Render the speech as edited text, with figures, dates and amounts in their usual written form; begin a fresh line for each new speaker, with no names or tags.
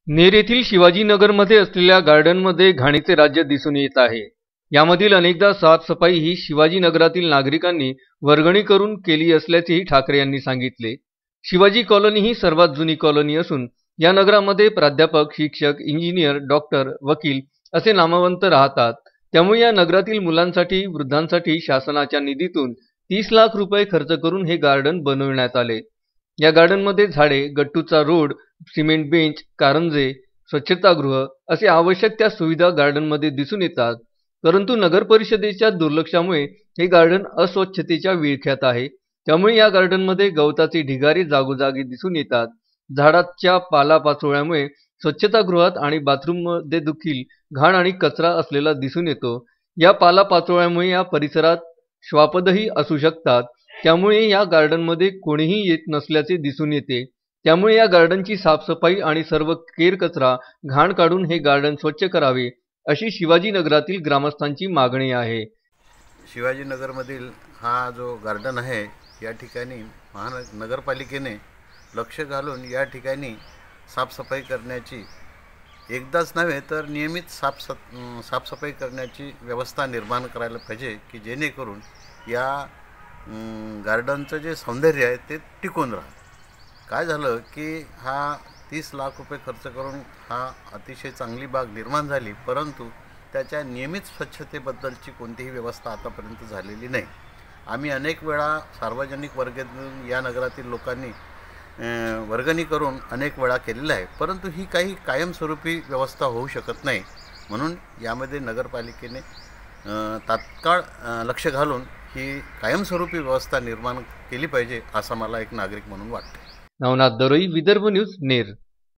नेर येथील शिवाजीनगरमध्ये असलेल्या गार्डनमध्ये घाणीचे राज्य दिसून येत आहे। यामधील अनेकदा साफसफाई ही शिवाजीनगरातील नागरिकांनी वर्गणी करून केली असल्याचेही ठाकरे यांनी सांगितले। शिवाजी कॉलनी ही सर्वात जुनी कॉलनी असून या नगरामध्ये प्राध्यापक, शिक्षक, इंजिनियर, डॉक्टर, वकील असे नामवंत राहतात। त्यामुळे या नगरातील मुलांसाठी, वृद्धांसाठी शासनाच्या निधीतून 30 लाख रुपये खर्च करून हे गार्डन बनविण्यात आले। या गार्डनमध्ये झाडे, गट्टूचा रोड, सिमेंट बेंच, कारंजे, स्वच्छतागृह असे आवश्यक त्या सुविधा गार्डनमध्ये दिसून येतात। परंतु नगर परिषदेच्या दुर्लक्षामुळे हे गार्डन अस्वच्छतेच्या विळख्यात आहे। त्यामुळे या गार्डनमध्ये गवताचे ढिगारे जागोजागी दिसून येतात। झाडाच्या पालापाचोळ्यामुळे स्वच्छतागृहात आणि बाथरूममध्ये देखील घाण आणि कचरा असलेला दिसून येतो। या पालापाचोळ्यामुळे या परिसरात श्वापदही असू शकतात। त्यामुळे या गार्डनमध्ये कोणीही येत नसल्याचे दिसून येते। त्यामुळे या गार्डनची साफसफाई आणि सर्व केरकचरा, घाण काढून हे गार्डन स्वच्छ करावे अशी शिवाजीनगरातील ग्रामस्थांची मागणी आहे।
शिवाजीनगरमधील हा जो गार्डन आहे या ठिकाणी नगरपालिकेने लक्ष घालून या ठिकाणी साफसफाई करण्याची, एकदाच नव्हे तर नियमित साफसफाई करण्याची व्यवस्था निर्माण करायला पाहिजे की जेणेकरून या गार्डनचं जे सौंदर्य आहे ते टिकून राहतं। काय झालं की हा 30 लाख रुपये खर्च करून हा अतिशय चांगली बाग निर्माण झाली, परंतु त्याच्या नियमित स्वच्छतेबद्दलची कोणतीही व्यवस्था आतापर्यंत झालेली नाही। आम्ही अनेक वेळा सार्वजनिक वर्गणीतून या नगरातील लोकांनी वर्गणी करून अनेक वेळा केलेलं आहे, परंतु ही काही कायमस्वरूपी व्यवस्था होऊ शकत नाही। म्हणून यामध्ये नगरपालिकेने तात्काळ लक्ष घालून ही कायमस्वरूपी व्यवस्था निर्माण केली पाहिजे असं मला एक नागरिक म्हणून वाटतं।
नवनाथ दरोई, विदर्भ न्यूज, नेर।